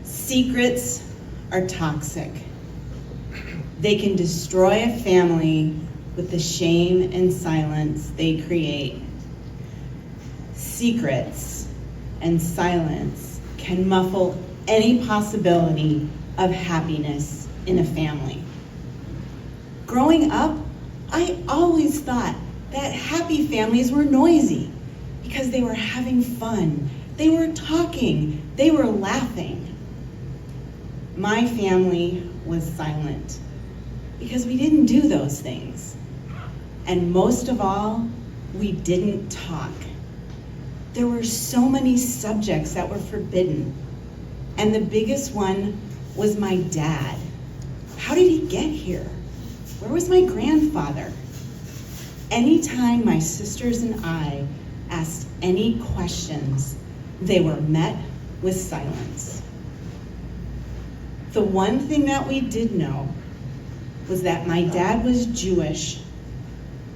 Secrets are toxic. They can destroy a family with the shame and silence they create. Secrets and silence can muffle any possibility of happiness in a family. Growing up, I always thought that happy families were noisy because they were having fun, they were talking, they were laughing. My family was silent because we didn't do those things. And most of all, we didn't talk. There were so many subjects that were forbidden. And the biggest one was my dad. How did he get here? Where was my grandfather? Anytime my sisters and I asked any questions, they were met with silence. The one thing that we did know was that my dad was Jewish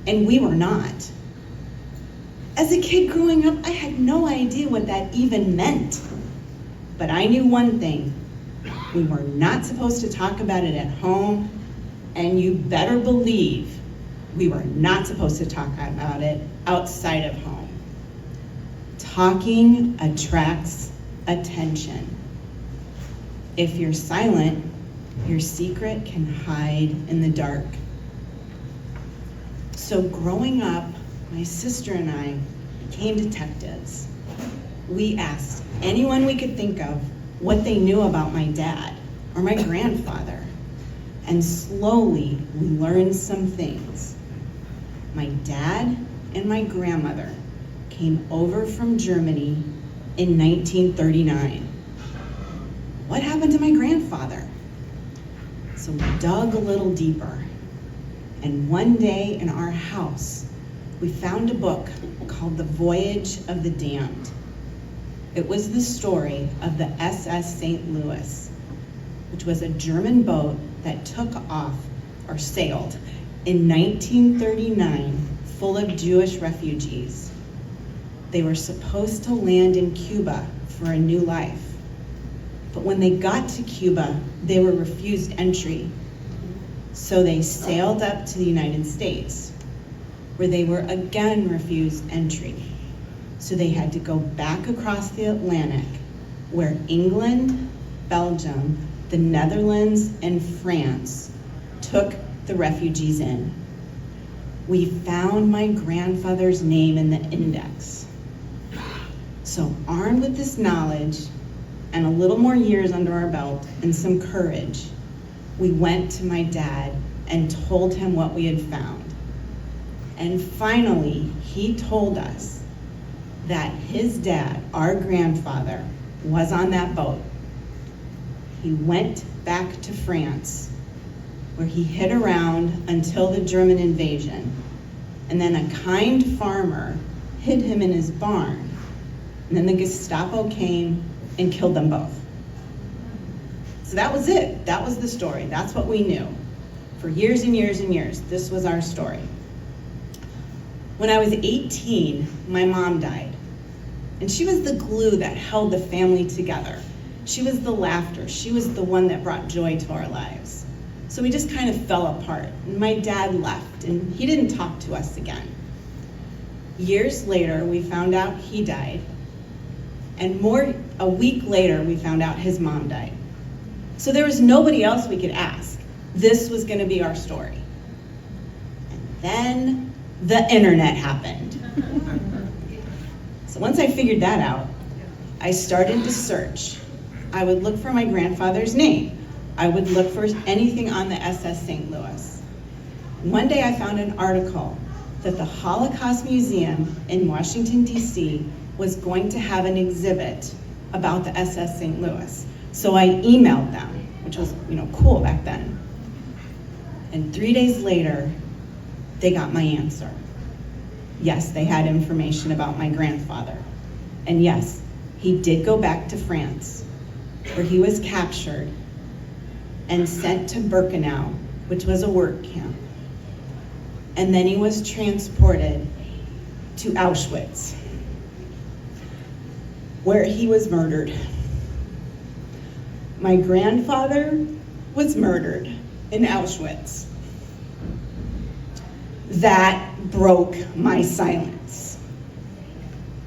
and we were not. As a kid growing up, I had no idea what that even meant. But I knew one thing: we were not supposed to talk about it at home, and you better believe we were not supposed to talk about it outside of home. Talking attracts attention. If you're silent, your secret can hide in the dark. So growing up, my sister and I became detectives. We asked anyone we could think of what they knew about my dad or my grandfather. And slowly, we learned some things. My dad and my grandmother came over from Germany in 1939. What happened to my grandfather? So we dug a little deeper. And one day in our house, we found a book called The Voyage of the Damned. It was the story of the SS St. Louis, which was a German boat that took off or sailed in 1939 full of Jewish refugees. They were supposed to land in Cuba for a new life. But when they got to Cuba, they were refused entry. So they sailed up to the United States, where they were again refused entry. So they had to go back across the Atlantic, where England, Belgium, the Netherlands, and France took the refugees in. We found my grandfather's name in the index. So armed with this knowledge and a little more years under our belt and some courage, we went to my dad and told him what we had found. And finally, he told us that his dad, our grandfather, was on that boat. He went back to France, where he hid around until the German invasion. And then a kind farmer hid him in his barn. And then the Gestapo came and killed them both. So that was it. That was the story. That's what we knew. For years and years and years, this was our story. When I was 18, my mom died. And she was the glue that held the family together. She was the laughter. She was the one that brought joy to our lives. So we just kind of fell apart. And my dad left, and he didn't talk to us again. Years later, we found out he died. And a week later, we found out his mom died. So there was nobody else we could ask. This was going to be our story. And then the internet happened. So once I figured that out, I started to search. I would look for my grandfather's name. I would look for anything on the SS St. Louis. One day I found an article that the Holocaust Museum in Washington, D.C. was going to have an exhibit about the SS St. Louis. So I emailed them, which was cool back then. And 3 days later, they got my answer. Yes, they had information about my grandfather. And yes, he did go back to France, where he was captured and sent to Birkenau, which was a work camp. And then he was transported to Auschwitz, where he was murdered. My grandfather was murdered in Auschwitz. That broke my silence.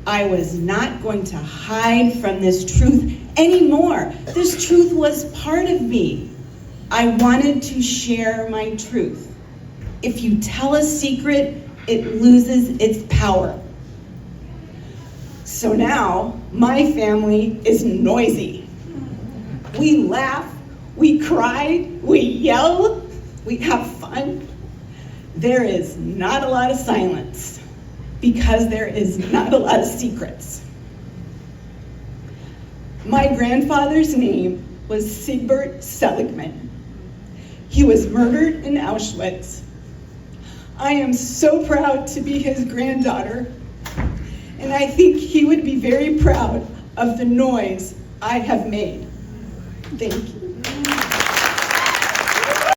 I was not going to hide from this truth anymore. This truth was part of me. I wanted to share my truth. If you tell a secret, it loses its power. So now, my family is noisy. We laugh, we cry, we yell, we have fun. There is not a lot of silence because there is not a lot of secrets. My grandfather's name was Sigbert Seligman. He was murdered in Auschwitz. I am so proud to be his granddaughter, and I think he would be very proud of the noise I have made. Thank you.